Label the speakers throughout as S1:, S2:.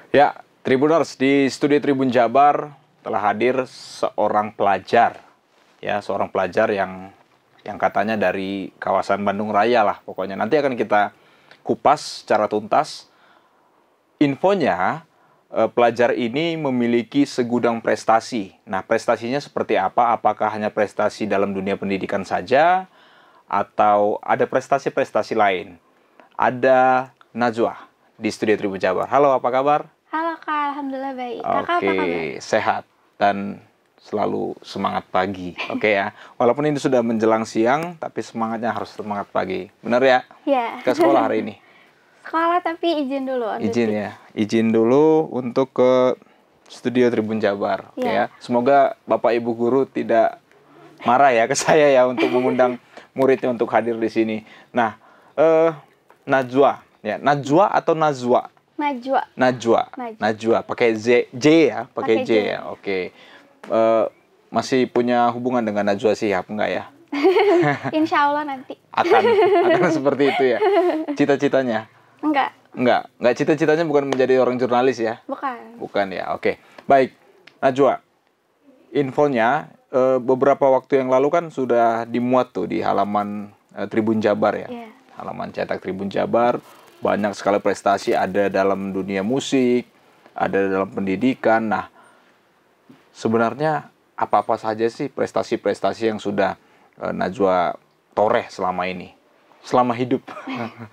S1: Ya, Tribuners, di studio Tribun Jabar telah hadir seorang pelajar. Ya, seorang pelajar yang katanya dari kawasan Bandung Raya lah pokoknya. Nanti akan kita kupas secara tuntas. Infonya, pelajar ini memiliki segudang prestasi. Nah, prestasinya seperti apa? Apakah hanya prestasi dalam dunia pendidikan saja? Atau ada prestasi-prestasi lain? Ada Najwa di studio Tribun Jabar. Halo, apa kabar?
S2: Halo Kak, Alhamdulillah baik. Kakak apa kabar?
S1: Sehat dan selalu semangat pagi. Oke ya, walaupun ini sudah menjelang siang, tapi semangatnya harus semangat pagi. Benar ya?
S2: Iya.
S1: Ke sekolah hari ini?
S2: Sekolah tapi izin dulu.
S1: Izin ya, izin dulu untuk ke studio Tribun Jabar. Oke ya, semoga Bapak Ibu Guru tidak marah ya ke saya ya untuk mengundang muridnya untuk hadir di sini. Nah, Najwa, ya Najwa atau Nazwa? Najwa, pakai J ya, pakai J ya. Oke. Masih punya hubungan dengan Najwa Shihab enggak ya?
S2: Insya Allah nanti.
S1: Akan seperti itu ya. Cita-citanya? Enggak cita-citanya bukan menjadi orang jurnalis ya? Bukan ya. Oke. Baik. Najwa. Infonya beberapa waktu yang lalu kan sudah dimuat tuh di halaman Tribun Jabar ya.
S2: Yeah.
S1: Halaman cetak Tribun Jabar. Banyak sekali prestasi, ada dalam dunia musik, ada dalam pendidikan. Nah, sebenarnya apa-apa saja sih prestasi-prestasi yang sudah Najwa toreh selama ini? Selama hidup.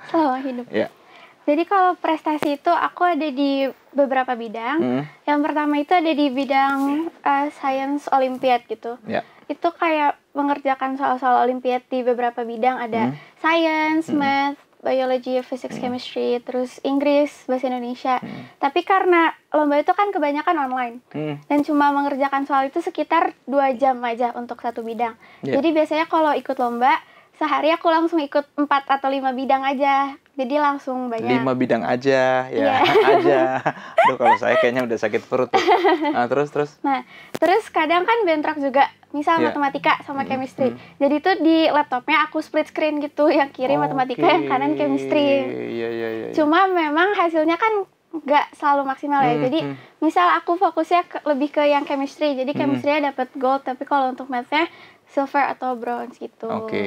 S2: Selama hidup.
S1: Ya.
S2: Jadi kalau prestasi itu aku ada di beberapa bidang. Yang pertama itu ada di bidang Science Olympiad gitu.
S1: Ya.
S2: Itu kayak mengerjakan soal-soal Olimpiad di beberapa bidang. Ada Science, Math, Biology, Physics, Chemistry, terus Inggris, Bahasa Indonesia. Tapi karena lomba itu kan kebanyakan online. Dan cuma mengerjakan soal itu sekitar 2 jam aja untuk satu bidang. Jadi biasanya kalau ikut lomba, sehari aku langsung ikut 4 atau 5 bidang aja. Jadi langsung banyak.
S1: 5 bidang aja, ya aja. Aduh, kalau saya kayaknya udah sakit perut tuh. Nah, terus?
S2: Nah, terus kadang kan bentrok juga. Misal matematika sama chemistry. Jadi tuh di laptopnya aku split screen gitu. Yang kiri matematika, yang kanan chemistry.
S1: Iya.
S2: Cuma memang hasilnya kan nggak selalu maksimal ya. Jadi misal aku fokusnya lebih ke yang chemistry. Jadi chemistry-nya dapat gold. Tapi kalau untuk math-nya silver atau bronze gitu.
S1: Oke.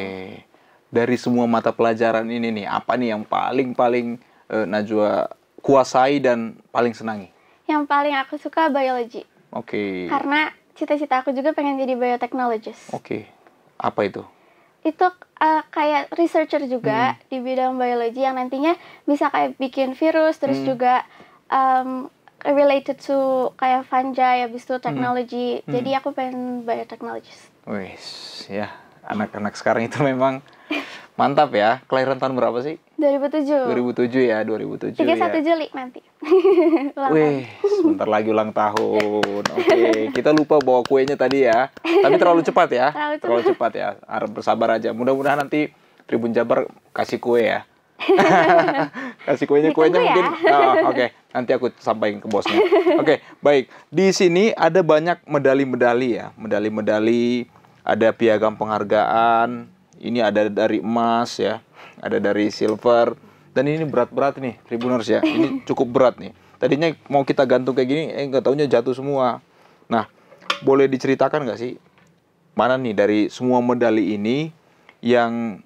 S1: Dari semua mata pelajaran ini nih, apa nih yang paling Najwa kuasai dan paling senangi?
S2: Yang paling aku suka biology.
S1: Oke.
S2: Karena cita-cita aku juga pengen jadi biotechnologist.
S1: Oke. Apa itu?
S2: Itu kayak researcher juga di bidang biologi yang nantinya bisa kayak bikin virus, terus juga related to kayak fungi, habis itu teknologi. Jadi aku pengen biotechnologist.
S1: Wih, ya anak-anak sekarang itu memang mantap ya. Kelahiran tahun berapa sih?
S2: 2007.
S1: 2007 ya, 2007
S2: 31
S1: ya.
S2: Juli nanti.
S1: Wih, sebentar lagi ulang tahun. Oke, kita lupa bawa kuenya tadi ya. Tapi terlalu cepat ya. Terlalu cepat ya. Harap bersabar aja. Mudah-mudahan nanti Tribun Jabar kasih kue ya. Kasih kuenya mungkin. Oke. Nanti aku sampaikan ke bosnya. Oke, baik. Di sini ada banyak medali-medali ya. Medali-medali, ada piagam penghargaan. Ini ada dari emas ya. Ada dari silver. Dan ini berat-berat nih, Tribuners ya. Ini cukup berat nih. Tadinya mau kita gantung kayak gini, nggak taunya jatuh semua. Nah, boleh diceritakan nggak sih, mana nih dari semua medali ini yang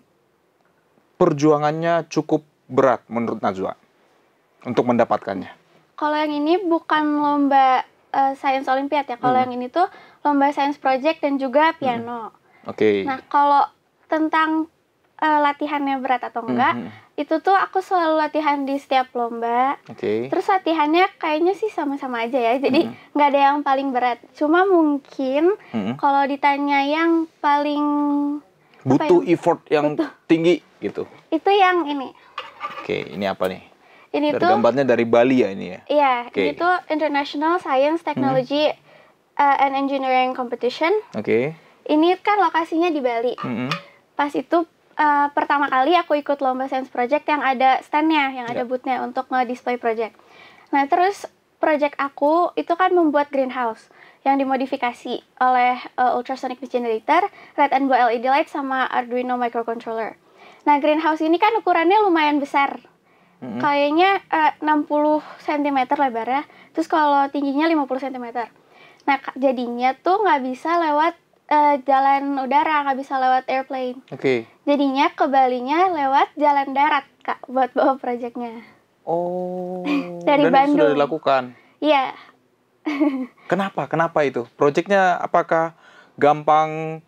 S1: perjuangannya cukup berat menurut Najwa untuk mendapatkannya?
S2: Kalau yang ini bukan lomba Science Olympiad ya. Kalau yang ini tuh lomba Science Project dan juga piano.
S1: Oke.
S2: Nah, kalau tentang latihannya berat atau enggak, itu tuh aku selalu latihan di setiap lomba. Terus latihannya kayaknya sih sama-sama aja ya. Jadi nggak ada yang paling berat. Cuma mungkin kalau ditanya yang paling
S1: butuh effort yang tinggi gitu.
S2: Itu yang ini.
S1: Oke, ini apa nih?
S2: Ini
S1: dari
S2: tuh
S1: gambarnya dari Bali ya ini ya?
S2: Iya, ini tuh International Science, Technology and Engineering Competition. Ini kan lokasinya di Bali. Pas itu pertama kali aku ikut lomba Science Project yang ada stand-nya, yang ada booth-nya untuk nge-display project. Nah, terus project aku itu kan membuat greenhouse yang dimodifikasi oleh ultrasonic generator, red and blue LED light, sama Arduino microcontroller. Nah, greenhouse ini kan ukurannya lumayan besar. kayaknya 60 cm lebarnya. Terus kalau tingginya 50 cm. Nah, jadinya tuh nggak bisa lewat jalan udara, nggak bisa lewat airplane. Jadinya ke Balinya lewat jalan darat, Kak, buat bawa proyeknya.
S1: Oh.
S2: Dari
S1: dan
S2: Bandung.
S1: Itu sudah dilakukan?
S2: Iya.
S1: Kenapa itu? Proyeknya apakah gampang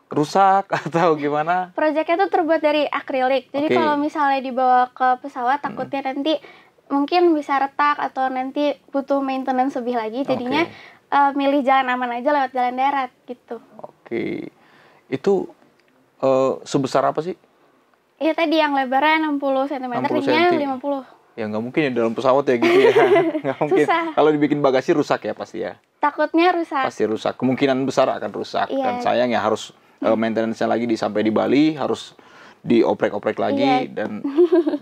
S1: rusak atau gimana?
S2: Proyeknya tuh terbuat dari akrilik. Jadi kalau misalnya dibawa ke pesawat, takutnya nanti mungkin bisa retak atau nanti butuh maintenance lebih lagi. Jadinya milih jalan aman aja lewat jalan darat gitu.
S1: Itu sebesar apa sih?
S2: Iya tadi yang lebarnya 60 cm, tingginya 50.
S1: Ya nggak mungkin ya dalam pesawat ya gitu ya. Nggak mungkin. Kalau dibikin bagasi rusak ya pasti ya.
S2: Takutnya rusak.
S1: Pasti rusak. Kemungkinan besar akan rusak. Dan sayang ya harus maintenance-nya lagi sampai di Bali, harus dioprek-oprek lagi. Dan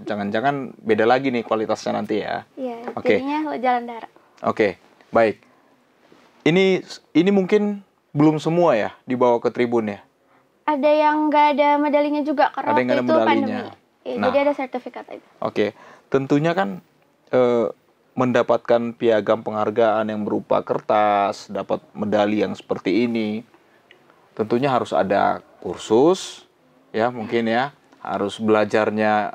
S1: jangan-jangan beda lagi nih kualitasnya nanti ya.
S2: Iya, jadinya jalan darat.
S1: Baik. Ini mungkin belum semua ya dibawa ke tribun ya?
S2: Ada yang nggak ada medalinya juga karena waktu itu pandemi. Jadi ada sertifikat aja.
S1: Tentunya kan mendapatkan piagam penghargaan yang berupa kertas, dapat medali yang seperti ini. Tentunya harus ada kursus, ya mungkin ya, harus belajarnya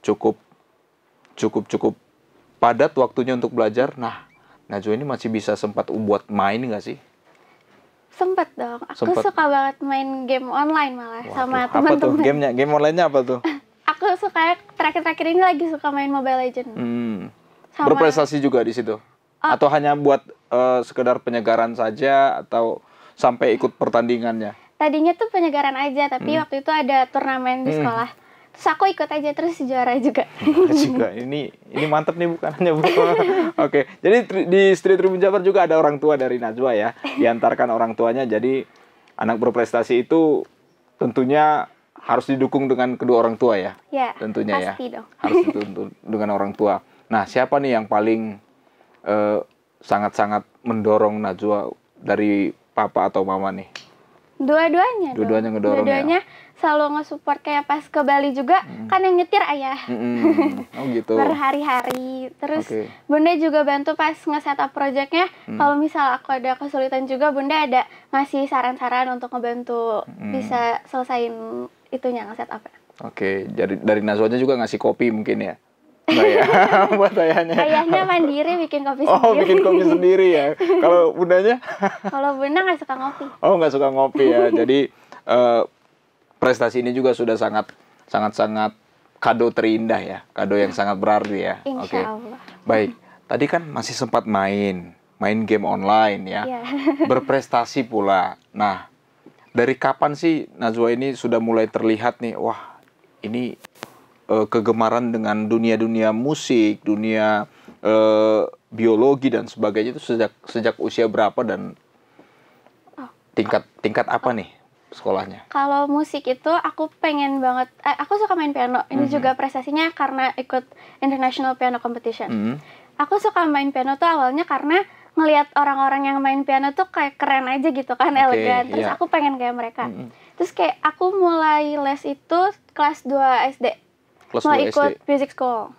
S1: cukup padat waktunya untuk belajar. Nah, Najwa ini masih bisa sempat buat main nggak sih?
S2: Sempet dong. Aku suka banget main game online malah. Sama teman-teman.
S1: Apa tuh game online-nya apa tuh?
S2: Aku suka terakhir-terakhir ini lagi suka main Mobile Legends.
S1: Berprestasi juga di situ? Atau hanya buat sekedar penyegaran saja atau sampai ikut pertandingannya?
S2: Tadinya tuh penyegaran aja, tapi waktu itu ada turnamen di sekolah. Terus aku ikut aja, terus juara juga.
S1: Ini mantep nih bukan hanya Bu. Jadi di Street Tribun Jabar juga ada orang tua dari Najwa ya. Diantarkan orang tuanya, jadi anak berprestasi itu tentunya harus didukung dengan kedua orang tua ya.
S2: Ya,
S1: tentunya
S2: pasti
S1: ya.
S2: Dong.
S1: Harus didukung dengan orang tua. Nah, siapa nih yang paling sangat-sangat mendorong Najwa dari papa atau mama nih?
S2: Dua-duanya
S1: ngedorong.
S2: Dua-duanya selalu nge-support, kayak pas ke Bali juga kan yang nyetir ayah.
S1: Oh gitu.
S2: Berhari-hari. Terus Bunda juga bantu pas nge-setup projectnya. Kalau misal aku ada kesulitan juga, Bunda ada ngasih saran-saran untuk ngebantu bisa selesain itunya, nge-setupnya.
S1: Jadi dari Najwanya juga ngasih kopi mungkin ya? Enggak ya? Buat ayahnya.
S2: Ayahnya mandiri bikin kopi sendiri.
S1: Oh, bikin kopi sendiri ya. Kalau bundanya?
S2: Kalau bunda nggak suka ngopi.
S1: Oh, nggak suka ngopi ya. Jadi prestasi ini juga sudah sangat kado terindah ya. Kado yang sangat berarti ya.
S2: Insya Allah.
S1: Baik. Tadi kan masih sempat main game online ya. Berprestasi pula. Nah, dari kapan sih Najwa ini sudah mulai terlihat nih, wah ini kegemaran dengan dunia musik, dunia biologi dan sebagainya itu sejak usia berapa dan tingkat apa nih sekolahnya?
S2: Kalau musik itu aku pengen banget, aku suka main piano. Ini juga prestasinya karena ikut International Piano Competition. Aku suka main piano tuh awalnya karena ngelihat orang-orang yang main piano tuh kayak keren aja gitu kan, elegan. Terus aku pengen kayak mereka. Terus kayak aku mulai les itu kelas 2 SD. Mulai ikut music school.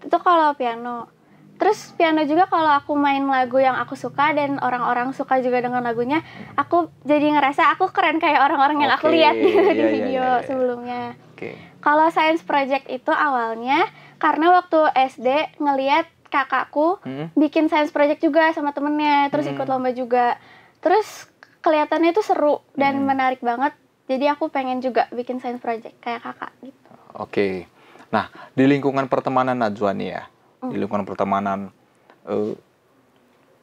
S2: Itu kalau piano. Terus piano juga kalau aku main lagu yang aku suka dan orang-orang suka juga dengan lagunya, aku jadi ngerasa aku keren kayak orang-orang yang aku lihat di video sebelumnya. Kalau science project itu awalnya karena waktu SD ngelihat kakakku bikin science project juga sama temennya, terus ikut lomba juga. Terus kelihatannya itu seru dan menarik banget. Jadi aku pengen juga bikin science project kayak kakak gitu.
S1: Nah, di lingkungan pertemanan Najwa nih ya, di lingkungan pertemanan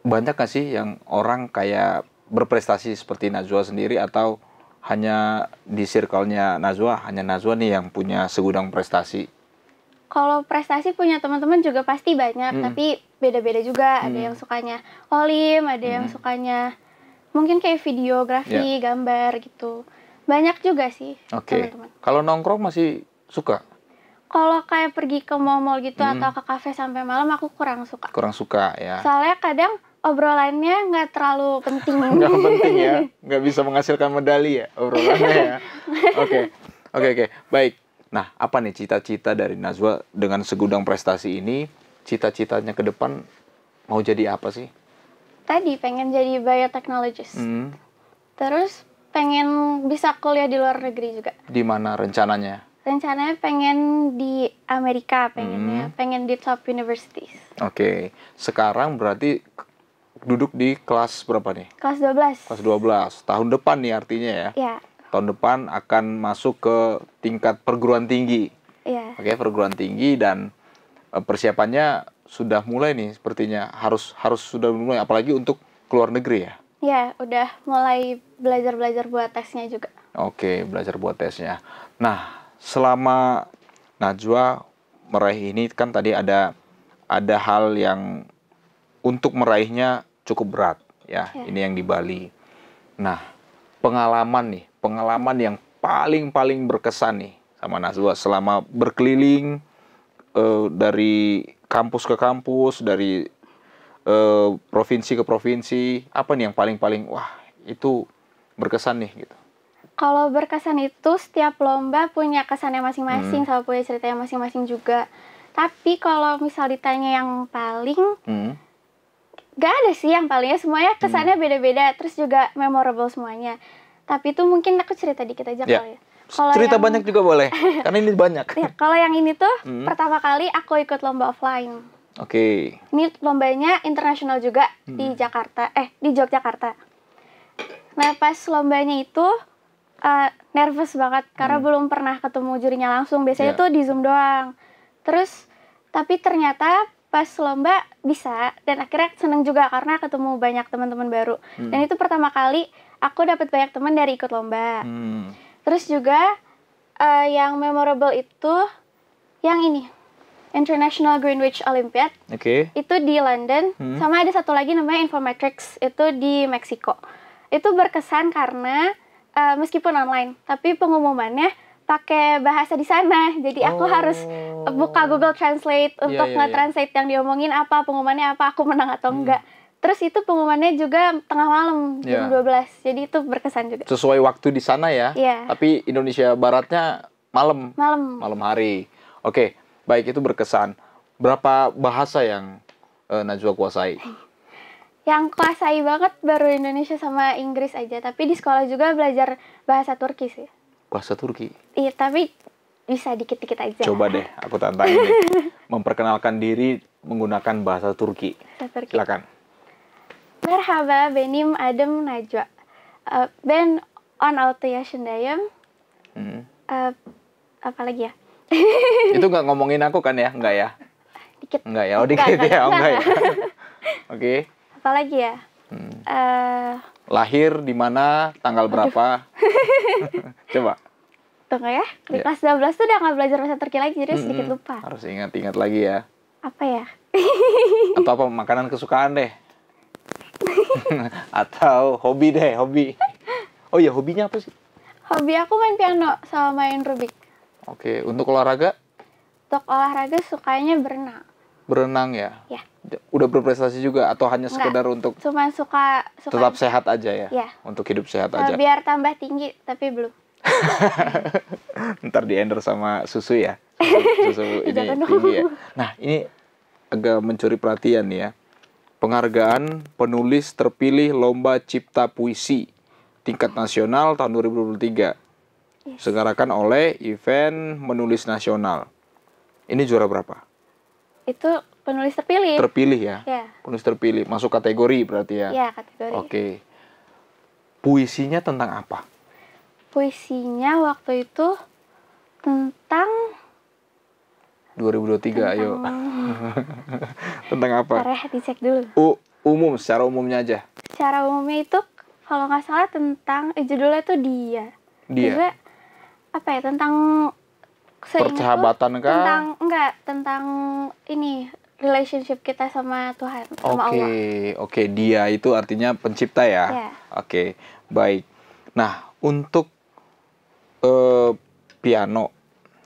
S1: banyak gak sih yang orang kayak berprestasi seperti Najwa sendiri, atau hanya di circle-nya Najwa, hanya Najwa nih yang punya segudang prestasi?
S2: Kalau prestasi punya teman-teman juga pasti banyak, tapi beda-beda juga. Ada yang sukanya olim, ada yang sukanya mungkin kayak videografi, gambar gitu. Banyak juga sih teman-teman.
S1: Kalau nongkrong masih suka?
S2: Kalau kayak pergi ke mall gitu atau ke kafe sampai malam aku kurang suka.
S1: Kurang suka ya.
S2: Soalnya kadang obrolannya nggak terlalu penting.
S1: Nggak penting ya, nggak bisa menghasilkan medali ya obrolannya ya. Oke. Baik. Nah, apa nih cita-cita dari Najwa dengan segudang prestasi ini? Cita-citanya ke depan mau jadi apa sih?
S2: Tadi pengen jadi biotechnologist. Terus pengen bisa kuliah di luar negeri juga.
S1: Di mana rencananya?
S2: Rencananya pengen di Amerika, pengen di top universities.
S1: Oke. Sekarang berarti duduk di kelas berapa nih?
S2: Kelas 12.
S1: Kelas 12. Tahun depan nih artinya ya?
S2: Iya.
S1: Tahun depan akan masuk ke tingkat perguruan tinggi.
S2: Iya.
S1: Oke, perguruan tinggi, dan persiapannya sudah mulai nih sepertinya. Harus sudah mulai, apalagi untuk keluar negeri ya?
S2: Iya, udah mulai belajar buat tesnya juga.
S1: Oke, belajar buat tesnya. Nah, selama Najwa meraih ini kan tadi ada hal yang untuk meraihnya cukup berat ya. Ini yang di Bali. Nah, pengalaman yang paling berkesan nih sama Najwa selama berkeliling dari kampus ke kampus, dari provinsi ke provinsi, apa nih yang paling wah itu berkesan nih gitu?
S2: Kalau berkesan itu setiap lomba punya kesannya masing-masing, sama punya ceritanya masing-masing juga. Tapi kalau misal ditanya yang paling, gak ada sih yang palingnya, semuanya kesannya beda-beda, terus juga memorable semuanya. Tapi itu mungkin aku cerita dikit aja kali ya.
S1: Cerita banyak juga boleh, karena ini banyak.
S2: Ya, kalau yang ini tuh pertama kali aku ikut lomba offline.
S1: Oke.
S2: Ini lombanya internasional juga di Yogyakarta. Nah, pas lombanya itu nervous banget karena belum pernah ketemu jurinya langsung. Biasanya tuh di Zoom doang. Terus tapi ternyata pas lomba bisa, dan akhirnya seneng juga karena ketemu banyak teman-teman baru. Dan itu pertama kali aku dapat banyak teman dari ikut lomba. Terus juga yang memorable itu yang ini, International Greenwich Olympiad. Itu di London. Sama ada satu lagi namanya Infometrics, itu di Meksiko. Itu berkesan karena meskipun online, tapi pengumumannya pakai bahasa di sana. Jadi aku harus buka Google Translate untuk nge-translate yang diomongin apa, pengumumannya apa, aku menang atau enggak. Terus itu pengumumannya juga tengah malam, jam 12. Jadi itu berkesan juga.
S1: Sesuai waktu di sana ya? Tapi Indonesia Baratnya malam hari. Oke, baik, itu berkesan. Berapa bahasa yang Najwa kuasai?
S2: Yang kuasai banget baru Indonesia sama Inggris aja. Tapi di sekolah juga belajar bahasa Turki sih.
S1: Bahasa Turki?
S2: Iya, tapi bisa dikit-dikit aja.
S1: Coba deh, aku tantangin deh. Memperkenalkan diri menggunakan bahasa Turki. Silakan.
S2: Merhaba, benim adım Najwa. Ben 16 yaşındayım. Apa lagi ya?
S1: Itu nggak ngomongin aku kan ya? Enggak ya?
S2: Dikit.
S1: Enggak ya? Oh, dikit ya? Oh, enggak ya? Oke.
S2: Apalagi ya?
S1: Lahir di mana, tanggal berapa? Coba.
S2: Tunggu ya, di kelas 12 tuh udah nggak belajar bahasa Turki lagi, jadi sedikit lupa.
S1: Harus ingat-ingat lagi ya.
S2: Apa ya?
S1: Atau apa makanan kesukaan deh? Atau hobi deh, hobi. Oh iya, hobinya apa sih?
S2: Hobi aku main piano sama main Rubik.
S1: Oke, untuk olahraga?
S2: Untuk olahraga sukanya berenang.
S1: Berenang ya?
S2: Ya.
S1: Udah berprestasi juga atau hanya sekedar untuk
S2: cuma suka
S1: tetap sehat aja ya?
S2: Ya.
S1: Untuk hidup sehat aja.
S2: Biar tambah tinggi, tapi belum.
S1: Ntar di-endorse sama susu ya? Susu ini tinggi ya? Nah, ini agak mencuri perhatian nih ya. Penghargaan penulis terpilih Lomba Cipta Puisi tingkat nasional tahun 2023. Diselenggarakan oleh Event Menulis Nasional. Ini juara berapa?
S2: Itu penulis terpilih.
S1: Terpilih ya?
S2: Ya.
S1: Penulis terpilih. Masuk kategori berarti ya?
S2: Ya, kategori.
S1: Oke. Puisinya tentang apa?
S2: Puisinya waktu itu tentang
S1: 2023, ayo. Tentang apa?
S2: Bentar ya, dicek dulu.
S1: Umum, secara umumnya aja.
S2: Secara umumnya itu, kalau nggak salah tentang, judulnya tuh Dia. Juga, apa ya, tentang
S1: persahabatan kah?
S2: Tentang ini, relationship kita sama Tuhan, sama Allah.
S1: Oke, Dia itu artinya pencipta ya?
S2: Ya.
S1: Oke, baik. Nah, untuk piano,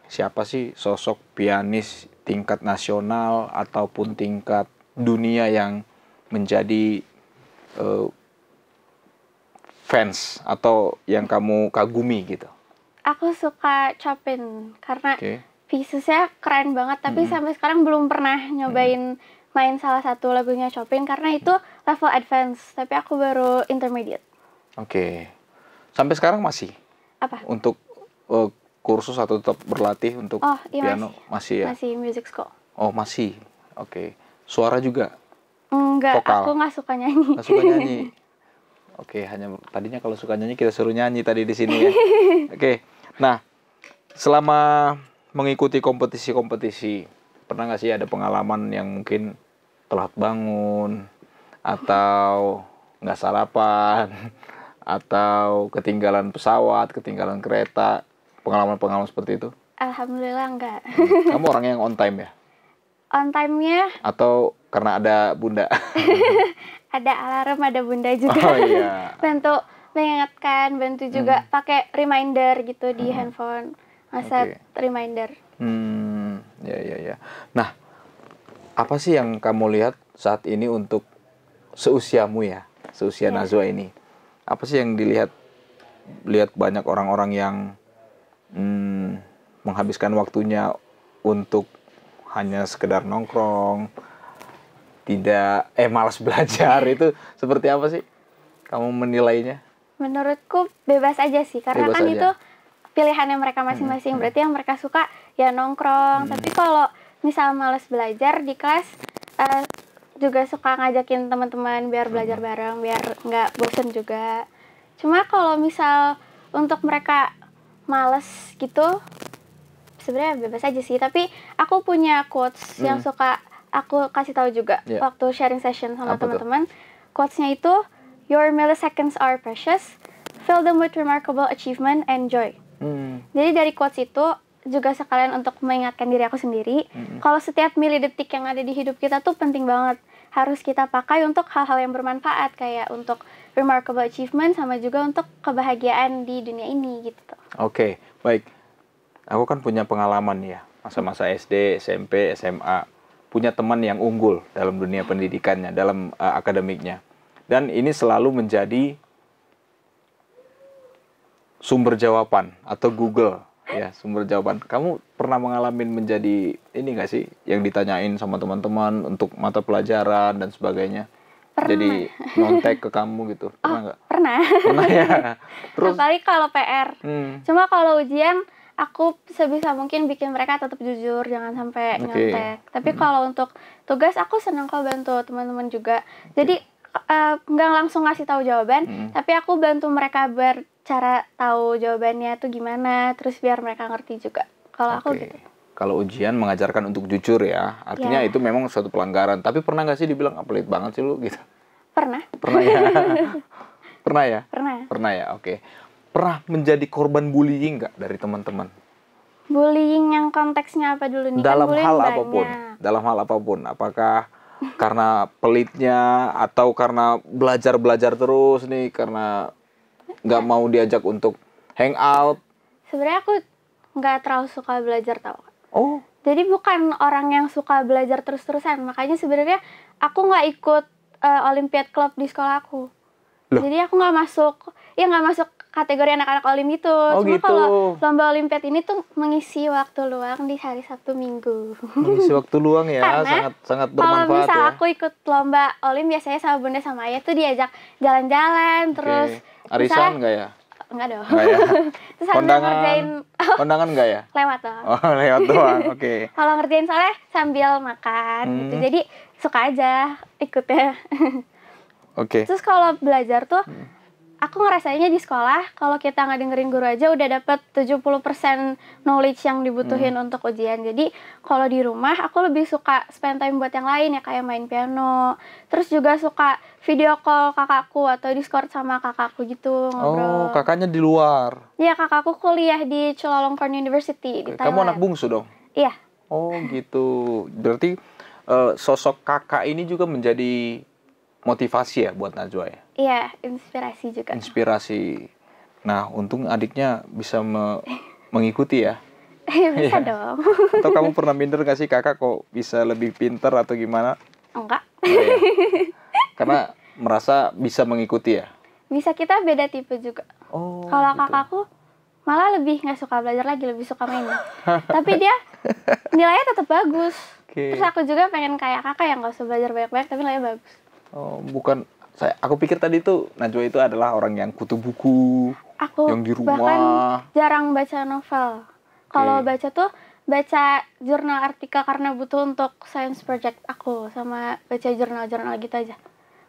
S1: siapa sih sosok pianis tingkat nasional ataupun tingkat dunia yang menjadi fans atau yang kamu kagumi gitu?
S2: Aku suka Chopin karena piecesnya keren banget, tapi sampai sekarang belum pernah nyobain main salah satu lagunya Chopin karena itu level advance, tapi aku baru intermediate.
S1: Sampai sekarang masih?
S2: Apa?
S1: Untuk kursus atau tetap berlatih untuk piano? Masih ya?
S2: Masih music school.
S1: Oh, masih. Suara juga?
S2: Enggak,
S1: vokal?
S2: Aku nggak suka nyanyi.
S1: Nggak suka nyanyi? Hanya tadinya kalau suka nyanyi kita suruh nyanyi tadi di sini ya. Nah, selama mengikuti kompetisi-kompetisi, pernah nggak sih ada pengalaman yang mungkin telat bangun, atau nggak sarapan, atau ketinggalan pesawat, ketinggalan kereta, pengalaman-pengalaman seperti itu?
S2: Alhamdulillah enggak.
S1: Kamu orang yang on time ya?
S2: On time-nya?
S1: Atau karena ada bunda?
S2: Ada alarm, ada bunda juga. Bantu mengingatkan, bantu juga pakai reminder gitu di handphone. Set reminder.
S1: Ya. Nah, apa sih yang kamu lihat saat ini untuk seusiamu ya, seusia Najwa ini? Apa sih yang lihat banyak orang-orang yang menghabiskan waktunya untuk hanya sekedar nongkrong, malas belajar, itu seperti apa sih kamu menilainya?
S2: Menurutku bebas aja sih, karena
S1: bebas
S2: kan
S1: aja.
S2: Itu pilihannya mereka masing-masing. Berarti yang mereka suka ya nongkrong. Tapi kalau misal malas belajar di kelas, juga suka ngajakin teman-teman biar belajar bareng, biar nggak bosen juga. Cuma kalau misal untuk mereka males gitu, sebenarnya bebas aja sih. Tapi aku punya quotes yang suka aku kasih tahu juga waktu sharing session sama teman-teman. Quotes-nya itu, "Your milliseconds are precious. Fill them with remarkable achievement and joy." Jadi dari quotes itu juga sekalian untuk mengingatkan diri aku sendiri, kalau setiap milidetik yang ada di hidup kita tuh penting banget. Harus kita pakai untuk hal-hal yang bermanfaat, kayak untuk remarkable achievement sama juga untuk kebahagiaan di dunia ini gitu.
S1: Baik. Aku kan punya pengalaman ya, masa-masa SD, SMP, SMA. Punya teman yang unggul dalam dunia pendidikannya, dalam akademiknya. Dan ini selalu menjadi sumber jawaban atau Google ya, sumber jawaban. Kamu pernah mengalami menjadi ini nggak sih, yang ditanyain sama teman-teman untuk mata pelajaran dan sebagainya?
S2: Pernah.
S1: Jadi nyontek ke kamu gitu, pernah nggak?
S2: Pernah.
S1: Pernah ya. Terus?
S2: Apalagi kalau PR. Cuma kalau ujian, aku sebisa mungkin bikin mereka tetap jujur, jangan sampai nyontek. Tapi kalau untuk tugas, aku senang kok bantu teman-teman juga. Jadi nggak langsung ngasih tahu jawaban, tapi aku bantu mereka cara tahu jawabannya tuh gimana, terus biar mereka ngerti juga. Kalau aku gitu.
S1: Kalau ujian mengajarkan untuk jujur ya, artinya itu memang suatu pelanggaran. Tapi pernah nggak sih dibilang pelit banget sih lu gitu?
S2: Pernah.
S1: Pernah ya? Pernah ya?
S2: Pernah
S1: ya, Pernah menjadi korban bullying nggak dari teman-teman?
S2: Bullying yang konteksnya apa dulu nih?
S1: Dalam hal apapun. Dalam hal apapun. Apakah karena pelitnya, atau karena belajar terus nih, karena nggak mau diajak untuk hangout?
S2: Sebenarnya aku nggak terlalu suka belajar, tau.
S1: Jadi
S2: bukan orang yang suka belajar terus-terusan. Makanya sebenarnya aku nggak ikut Olympiad Club di sekolah aku.
S1: Loh?
S2: Jadi aku nggak masuk kategori anak-anak olim itu. Cuma
S1: gitu.
S2: Kalau lomba Olimpiad ini tuh mengisi waktu luang di hari Sabtu Minggu.
S1: Mengisi waktu luang ya, sangat bermanfaat.
S2: Kalau misal
S1: ya.
S2: aku ikut lomba olim, biasanya sama bunda sama ayah tuh diajak jalan-jalan, terus
S1: arisan nggak ya?
S2: Enggak dong.
S1: Nggak ya?
S2: Terus sambil ngerjain
S1: kondangan nggak ya?
S2: Lewat doang.
S1: Lewat doang.
S2: Kalau ngerjain soalnya sambil makan gitu. Jadi suka aja ikutnya. Terus kalau belajar tuh aku ngerasainnya di sekolah, kalau kita nggak dengerin guru aja udah dapet 70% knowledge yang dibutuhin untuk ujian. Jadi kalau di rumah aku lebih suka spend time buat yang lain ya, kayak main piano. Terus juga suka video call kakakku atau Discord sama kakakku gitu, ngobrol.
S1: Kakaknya di luar?
S2: Iya, kakakku kuliah di Chulalongkorn University di Thailand.
S1: Kamu anak bungsu dong?
S2: Iya.
S1: Gitu. Berarti sosok kakak ini juga menjadi motivasi ya buat Najwa ya?
S2: Iya, inspirasi juga.
S1: Inspirasi. Nah, untung adiknya bisa mengikuti ya?
S2: Bisa dong.
S1: Atau kamu pernah minder gak sih, kakak kok bisa lebih pinter atau gimana?
S2: Enggak.
S1: Ya? Karena merasa bisa mengikuti ya?
S2: Bisa, kita beda tipe juga. Kalau
S1: gitu.
S2: kakakku malah lebih nggak suka belajar lagi, lebih suka main. Tapi dia nilainya tetap bagus. Terus aku juga pengen kayak kakak yang nggak usah belajar banyak-banyak tapi nilainya bagus.
S1: Oh, bukan. Aku pikir tadi itu Najwa itu adalah orang yang kutu buku, yang di rumah.
S2: Bahkan jarang baca novel. Kalau baca tuh baca jurnal artikel karena butuh untuk science project aku, sama baca jurnal-jurnal gitu aja.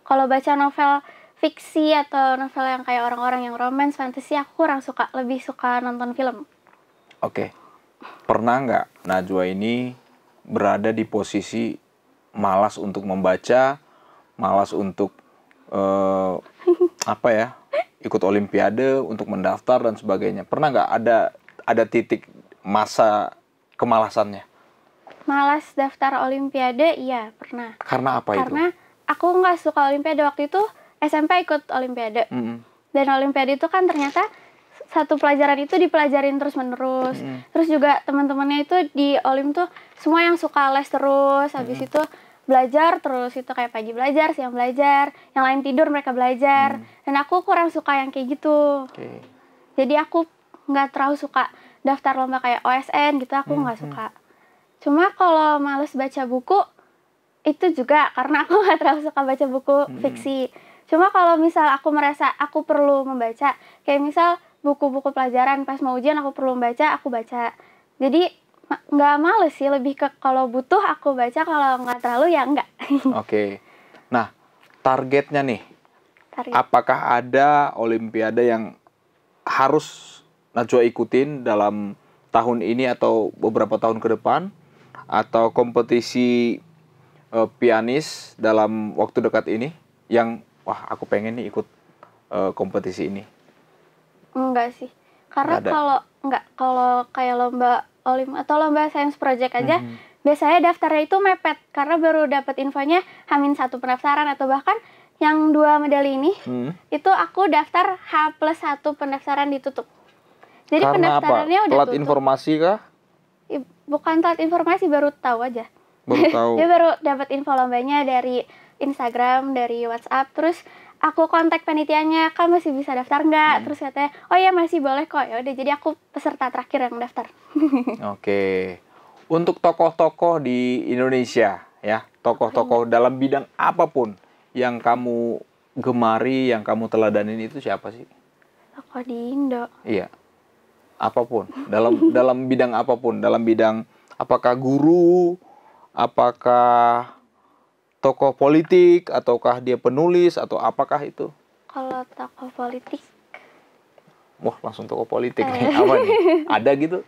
S2: Kalau baca novel fiksi atau novel yang kayak orang-orang yang romance, fantasy, aku kurang suka, lebih suka nonton film.
S1: Oke. Pernah nggak Najwa ini berada di posisi malas untuk membaca, malas untuk ikut olimpiade, untuk mendaftar dan sebagainya? Pernah nggak ada titik masa kemalasannya?
S2: Malas daftar olimpiade, iya pernah.
S1: Karena apa itu?
S2: Karena aku nggak suka olimpiade. Waktu itu SMP ikut olimpiade. Dan olimpiade itu kan ternyata satu pelajaran itu dipelajarin terus-menerus. Terus juga teman-temannya itu di olim tuh semua yang suka les terus. Habis itu belajar terus, itu kayak pagi belajar, siang belajar, yang lain tidur mereka belajar. Dan aku kurang suka yang kayak gitu. Jadi aku nggak terlalu suka daftar lomba kayak OSN gitu, aku nggak suka. Cuma kalau males baca buku, itu juga karena aku nggak terlalu suka baca buku fiksi. Cuma kalau misal aku merasa aku perlu membaca, kayak misal buku-buku pelajaran pas mau ujian aku perlu membaca, aku baca. Jadi nggak males sih, lebih ke kalau butuh aku baca, kalau nggak terlalu ya enggak.
S1: Oke. Nah, targetnya nih, apakah ada olimpiade yang harus Najwa ikutin dalam tahun ini atau beberapa tahun ke depan? Atau kompetisi pianis dalam waktu dekat ini yang, wah aku pengen nih ikut kompetisi ini?
S2: Enggak sih. Karena kalau kayak lomba olim atau lomba science project aja, biasanya daftarnya itu mepet karena baru dapat infonya H-1 pendaftaran, atau bahkan yang 2 medali ini itu aku daftar H+1 pendaftaran ditutup. Jadi
S1: karena
S2: pendaftarannya
S1: apa?
S2: udah
S1: Telat
S2: tutup.
S1: informasi kah?
S2: Bukan telat informasi, baru tahu aja.
S1: Baru tahu.
S2: Dia baru dapat info lombanya dari Instagram, dari WhatsApp. Terus aku kontak panitianya, kan masih bisa daftar nggak? Terus katanya, oh ya masih boleh kok. Ya udah, jadi aku peserta terakhir yang daftar.
S1: Oke. Untuk tokoh-tokoh di Indonesia, ya, tokoh-tokoh dalam bidang apapun yang kamu gemari, yang kamu teladanin itu siapa sih?
S2: Tokoh di Indo.
S1: Iya. Apapun, dalam bidang apapun, dalam bidang apakah guru, apakah tokoh politik, ataukah dia penulis, atau apakah itu?
S2: Kalau tokoh politik,
S1: wah langsung tokoh politik nih, apa nih? Ada gitu?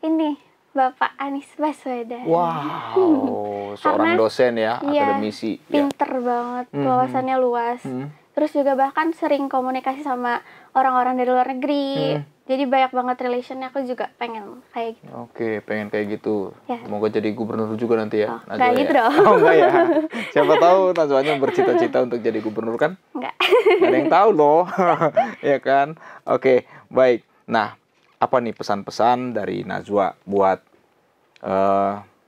S2: Ini Bapak Anies Baswedan.
S1: Wow, seorang dosen ya, akademisi.
S2: Pinter banget, wawasannya luas. Terus juga bahkan sering komunikasi sama orang-orang dari luar negeri. Jadi banyak banget relationnya, aku juga pengen kayak gitu.
S1: Oke, pengen kayak gitu. Ya. Semoga jadi gubernur juga nanti ya.
S2: Nggak gitu dong.
S1: Oh enggak ya. Siapa tahu Najwanya bercita-cita untuk jadi gubernur kan?
S2: Enggak.
S1: Nggak ada yang tahu loh. Ya kan? Oke, baik. Nah, apa nih pesan-pesan dari Najwa buat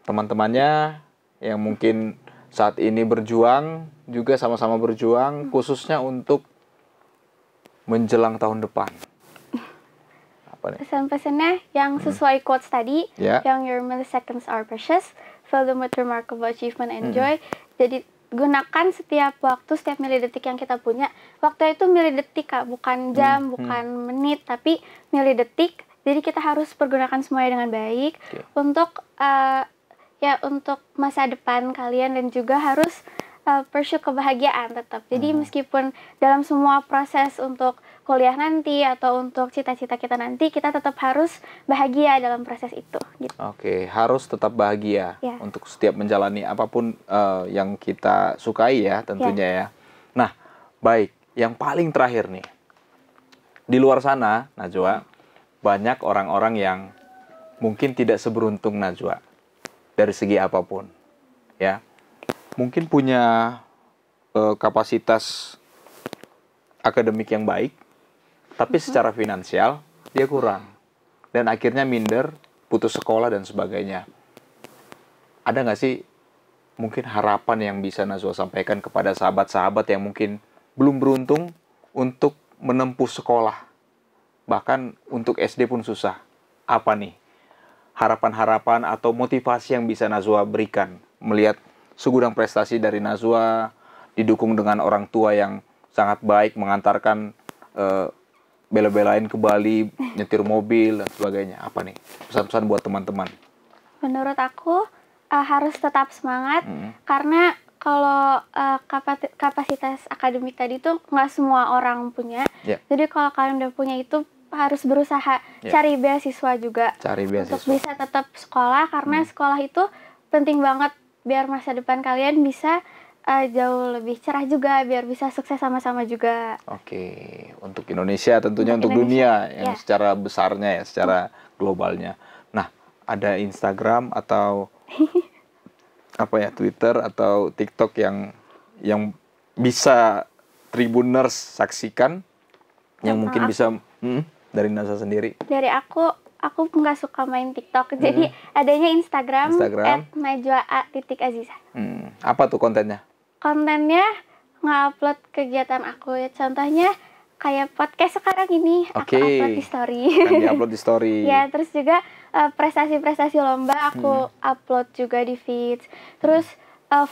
S1: teman-temannya yang mungkin saat ini berjuang, juga sama-sama berjuang, khususnya untuk menjelang tahun depan?
S2: Pesan-pesannya yang sesuai quotes tadi, yang your milliseconds are precious, fill them with remarkable achievement and joy. Jadi gunakan setiap waktu, setiap milidetik yang kita punya. Waktu itu milidetik, Kak, bukan jam, bukan menit, tapi milidetik. Jadi kita harus pergunakan semuanya dengan baik untuk untuk masa depan kalian, dan juga harus pursue kebahagiaan tetap. Jadi meskipun dalam semua proses untuk kuliah nanti atau untuk cita-cita kita nanti, kita tetap harus bahagia dalam proses itu. Gitu.
S1: Oke, harus tetap bahagia untuk setiap menjalani apapun yang kita sukai ya tentunya ya. Nah, baik. Yang paling terakhir nih, di luar sana, Najwa, banyak orang-orang yang mungkin tidak seberuntung Najwa dari segi apapun, ya. Mungkin punya kapasitas akademik yang baik, tapi secara finansial dia kurang. Dan akhirnya minder, putus sekolah dan sebagainya. Ada nggak sih mungkin harapan yang bisa Najwa sampaikan kepada sahabat-sahabat yang mungkin belum beruntung untuk menempuh sekolah bahkan untuk SD pun susah. Apa nih harapan-harapan atau motivasi yang bisa Najwa berikan melihat segudang prestasi dari Najwa didukung dengan orang tua yang sangat baik, mengantarkan bela-belain ke Bali, nyetir mobil dan sebagainya. Apa nih pesan-pesan buat teman-teman?
S2: Menurut aku harus tetap semangat, karena kalau kapasitas akademik tadi tuh nggak semua orang punya. Jadi kalau kalian udah punya itu harus berusaha cari beasiswa juga. Untuk bisa tetap sekolah, karena sekolah itu penting banget biar masa depan kalian bisa jauh lebih cerah juga, biar bisa sukses sama-sama juga.
S1: Oke, untuk Indonesia tentunya, untuk dunia yang secara besarnya ya, secara globalnya. Nah, ada Instagram atau apa ya, Twitter atau TikTok yang bisa Tribuners saksikan, yang mungkin bisa dari Najwa sendiri?
S2: Dari aku nggak suka main TikTok, jadi adanya Instagram. @najwa_aziza.
S1: Apa tuh kontennya?
S2: Kontennya nge-upload kegiatan aku ya, contohnya kayak podcast sekarang ini, aku upload di story.
S1: Kan di-upload di story.
S2: Ya, terus juga prestasi-prestasi lomba aku upload juga di feeds. Terus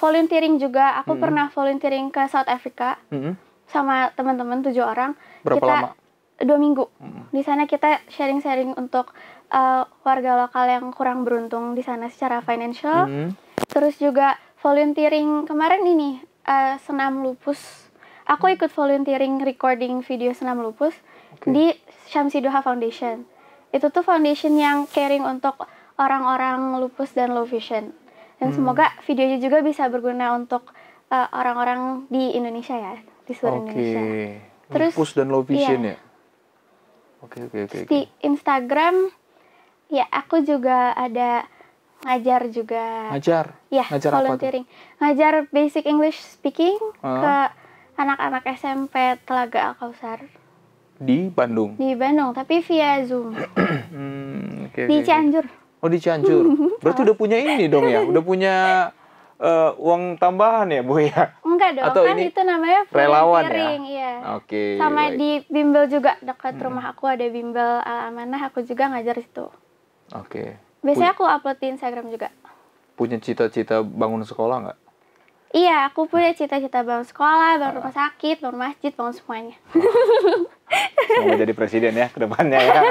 S2: volunteering juga, aku pernah volunteering ke South Africa sama teman-teman 7 orang.
S1: Berapa lama?
S2: 2 minggu. Di sana kita sharing-sharing untuk warga lokal yang kurang beruntung di sana secara financial. Terus juga volunteering kemarin ini senam lupus. Aku ikut volunteering recording video senam lupus di Syamsi Duha Foundation. Itu tuh foundation yang caring untuk orang-orang lupus dan low vision. Dan semoga videonya juga bisa berguna untuk orang-orang di Indonesia ya, di seluruh Indonesia.
S1: Terus lupus dan low vision ya. Di
S2: Instagram ya, aku juga ada ngajar juga. Ya,
S1: ngajar
S2: volunteering. Ngajar basic English speaking ke anak-anak SMP Telaga Al-Kausar.
S1: Di Bandung? Di
S2: Bandung, tapi via Zoom. Di Cianjur.
S1: Oh, di Cianjur. Berarti udah punya ini dong ya? Udah punya uang tambahan ya, Bu ya?
S2: Enggak dong,
S1: atau
S2: kan itu namanya volunteering.
S1: Ya?
S2: Iya. Sama baik. Di bimbel juga, dekat rumah aku ada bimbel Al-Amanah, aku juga ngajar situ. Biasanya aku upload di Instagram juga.
S1: Punya cita-cita bangun sekolah nggak?
S2: Iya, aku punya cita-cita bangun sekolah, bangun rumah sakit, bangun masjid, bangun semuanya.
S1: Semoga jadi presiden ya ke depannya ya.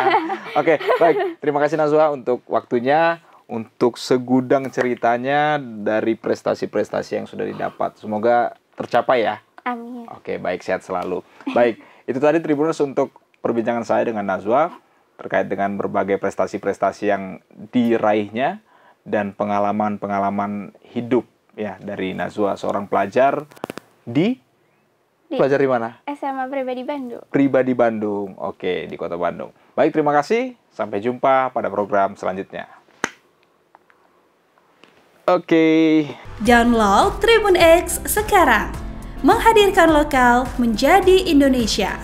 S1: Oke, baik. Terima kasih Najwa untuk waktunya, untuk segudang ceritanya dari prestasi-prestasi yang sudah didapat. Semoga tercapai ya.
S2: Amin.
S1: Oke, baik, sehat selalu. Baik, itu tadi Tribuners untuk perbincangan saya dengan Najwa terkait dengan berbagai prestasi-prestasi yang diraihnya dan pengalaman-pengalaman hidup ya dari Najwa, seorang pelajar di pelajar di mana?
S2: SMA Pribadi Bandung.
S1: Pribadi Bandung. Oke, di Kota Bandung. Baik, terima kasih. Sampai jumpa pada program selanjutnya. Oke.
S3: Download Tribun X sekarang. Menghadirkan lokal menjadi Indonesia.